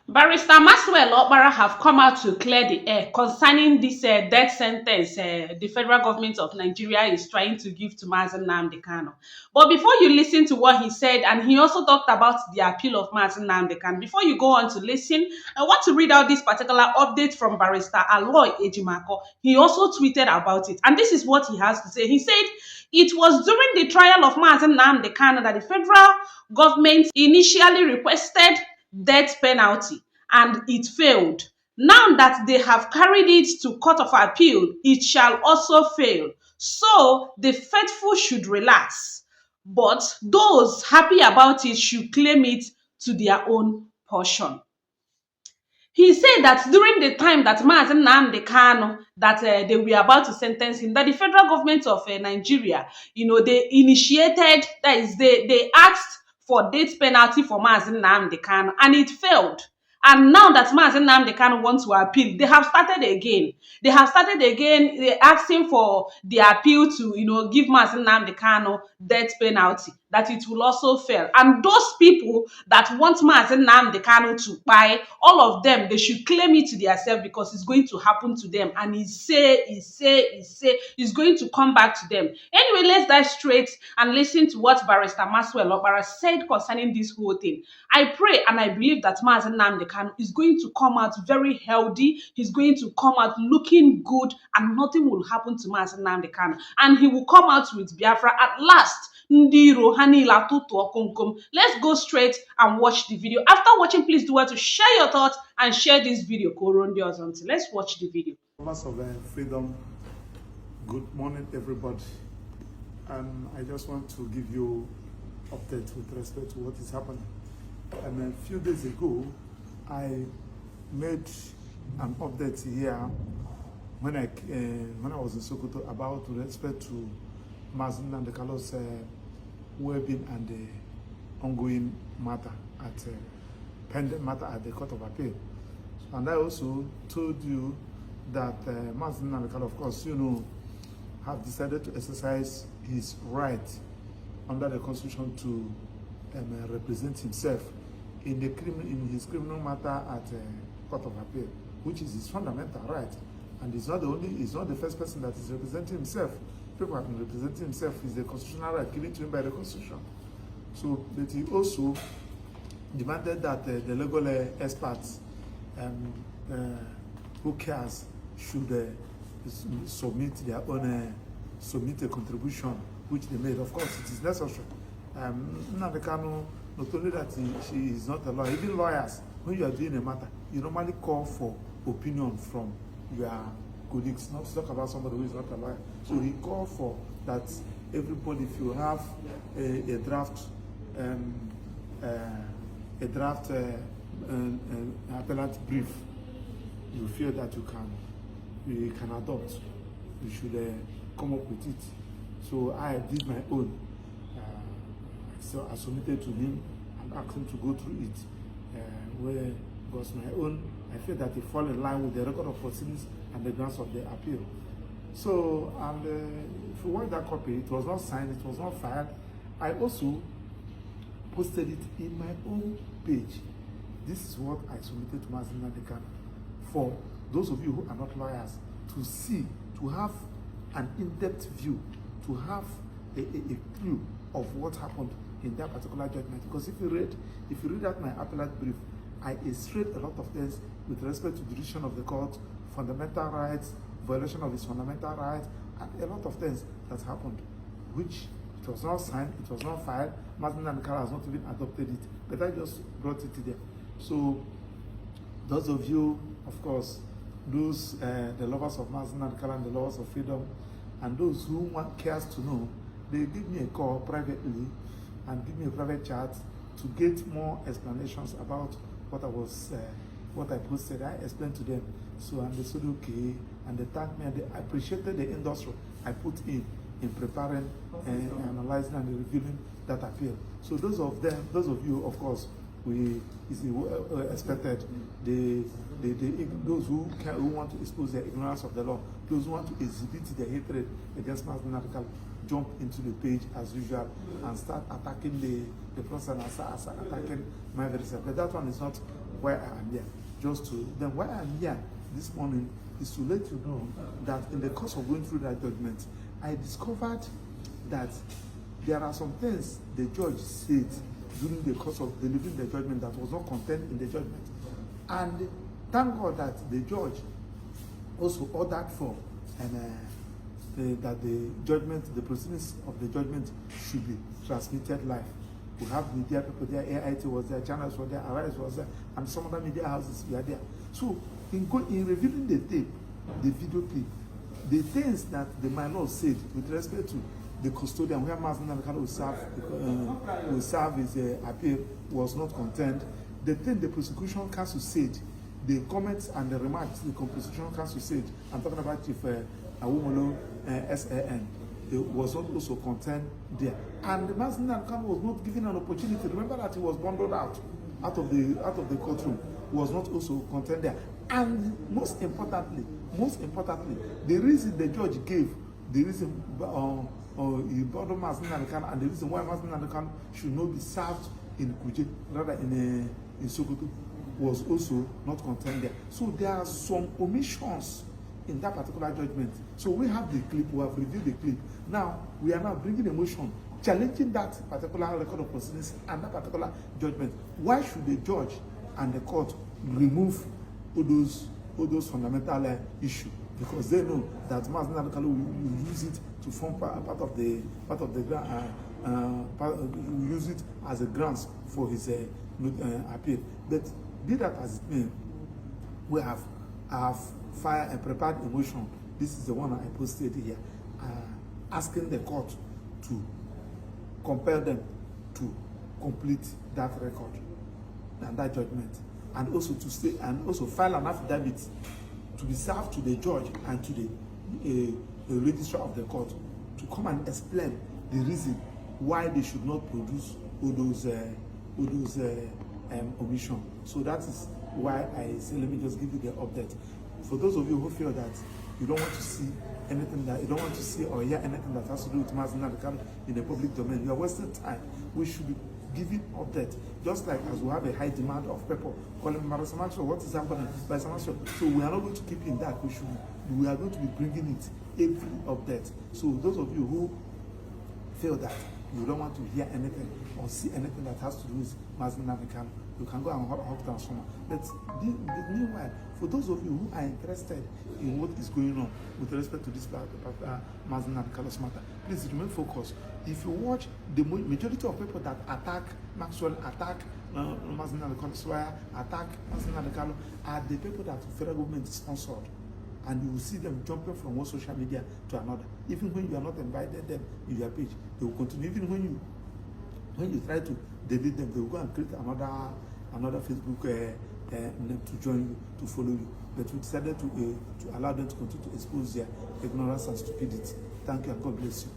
Barrister Maxwell Okpara have come out to clear the air concerning this death sentence the federal government of Nigeria is trying to give to Mazi Nnamdi Kanu. But before you listen to what he said, and he also talked about the appeal of Mazi Nnamdi Kanu, before you go on to listen, I want to read out this particular update from Barrister Aloy Ejimako. He also tweeted about it, and this is what he has to say. He said, it was during the trial of Mazi Nnamdi Kanu that the federal government initially requested death penalty and it failed. Now that they have carried it to court of appeal, it shall also fail. So the faithful should relax, but those happy about it should claim it to their own portion. He said that during the time that Mazi Nnamdi Kanu, that they were about to sentence him, that the federal government of Nigeria, they initiated, that is, they asked for death penalty for Mazi Nnamdi Kanu, and it failed. And now that Mazi Nnamdi Kanu wants to appeal, they have started again. They're asking for the appeal to, give Mazi Nnamdi Kanu death penalty, that it will also fail. And those people that want Mazi Nnamdi Kanu to buy, all of them, they should claim it to themselves because it's going to happen to them. And it's going to come back to them. Anyway, let's dive straight and listen to what Barrister Maxwell Okpara said concerning this whole thing. I pray and I believe that Mazi Nnamdi Kanu is going to come out very healthy. He's going to come out looking good, and nothing will happen to Mazi Nnamdi Kanu. And he will come out with Biafra at last. Let's go straight and watch the video. After watching, please do well to share your thoughts and share this video. Let's watch the video. Lovers of freedom, good morning, everybody. And I just want to give you update with respect to what is happening. And a few days ago, I made an update here when I was in Sokoto about respect to Mazi Nnamdi Kanu's well-being and the ongoing matter pending matter at the Court of Appeal. And I also told you that Mazi Nnamdi Kanu, of course, have decided to exercise his right under the Constitution to represent himself in his criminal matter at Court of Appeal, which is his fundamental right. And he's not the first person that is representing himself. People have been representing himself. Is the constitutional right given to him by the Constitution. So, but he also demanded that the legal experts who cares should submit a contribution which they made. Of course, it is necessary. Nnamdi Kanu, not only that she is not a lawyer, even lawyers, when you are doing a matter, you normally call for opinion from your colleagues, not to talk about somebody who is not a lawyer. So he called for that everybody, if you have a draft appellant brief, you feel that you can adopt, you should come up with it. So I did my own. So I submitted to him and asked him to go through it. Where was my own, I feel that it fall in line with the record of proceedings and the grounds of the appeal. So, and if you want that copy, it was not signed, it was not filed. I also posted it in my own page. This is what I submitted to Mazi Nnamdi Kanu for those of you who are not lawyers to see, to have an in-depth view, to have a clue of what happened in that particular judgment. Because if you read out my appellate brief, I illustrate a lot of things with respect to the decision of the court, fundamental rights, violation of his fundamental rights, and a lot of things that happened, which it was not signed, it was not filed. Mazi Nnamdi Kanu has not even adopted it, but I just brought it there. So those of you, of course, those the lovers of Mazi Nnamdi Kanu and the lovers of freedom, and those who cares to know, they give me a call privately and give me a private chat to get more explanations about what I posted. I explained to them, so, and they said okay, and they thanked me, and they appreciated the industry I put in preparing and analyzing and reviewing that appeal. So those of you, of course, is expected. Those who want to expose their ignorance of the law, those who want to exhibit their hatred against Mazi Nnamdi Kanu, jump into the page as usual and start attacking the person and start attacking my very self. But that one is not why I am here. Then why I'm here this morning is to let you know that in the course of going through that judgment, I discovered that there are some things the judge said during the course of delivering the judgment that was not contained in the judgment. And thank God that the judge also ordered for that the judgment, the proceedings of the judgment should be transmitted live. We have media people there, AIT was there, channels were there, Arise was there, and some other media houses were there. So in reviewing the tape, the video clip, the things that the minor said with respect to the custodian, where Mazi Nnamdi Kanu will serve his appeal, was not contained. The thing the prosecution counsel said, the comments and the remarks the prosecution counsel said, I'm talking about Chief Awomolo SAN, it was not also contained there. And the Mazi Nnamdi Kanu was not given an opportunity. Remember that he was bundled out of the courtroom, was not also contained there. And most importantly, the reason the judge gave, the reason he bundled Mazi Nnamdi Kanu, and the reason why Mazi Nnamdi Kanu should not be served in Kuje, rather in Sokoto, was also not contained there. So there are some omissions in that particular judgment. So we have the clip, we have reviewed the clip. Now we are now bringing a motion challenging that particular record of proceedings and that particular judgment. Why should the judge and the court remove all those fundamental issues? Because they know that Mazi Nnamdi Kanu will use it to form part of the use it as a grounds for his appeal. But be that as it may, I have filed and prepared a motion. This is the one I posted here, asking the court to compel them to complete that record and that judgment, and also to stay and also file an affidavit to be served to the judge and to the registrar of the court to come and explain the reason why they should not produce all those omission. So that is why I say, let me just give you the update. For those of you who feel that you don't want to see anything that you don't want to see or hear anything that has to do with Mazi Nnamdi Kanu in the public domain, you are wasting time. We should be giving update. Just like as we have a high demand of people calling Mazi Nnamdi, what is happening by Samasho. So we are not going to keep in that. We are going to be bringing it every update. So those of you who feel that you don't want to hear anything or see anything that has to do with Mazi Nnamdi Kanu, you can go and hot transformer. But meanwhile, for those of you who are interested in what is going on with respect to this Mazi Nnamdi Kanu's matter, please remain focused. If you watch, the majority of people that attack Maxwell, attack Mazi Nnamdi Kanu's lawyer, attack Mazi Nnamdi Kanu, are the people that the federal government is sponsored. And you will see them jumping from one social media to another. Even when you are not invited them in your page, they will continue. Even when you try to delete them, they will go and create another Facebook name to join you, to follow you. But we decided to allow them to continue to expose their ignorance and stupidity. Thank you and God bless you.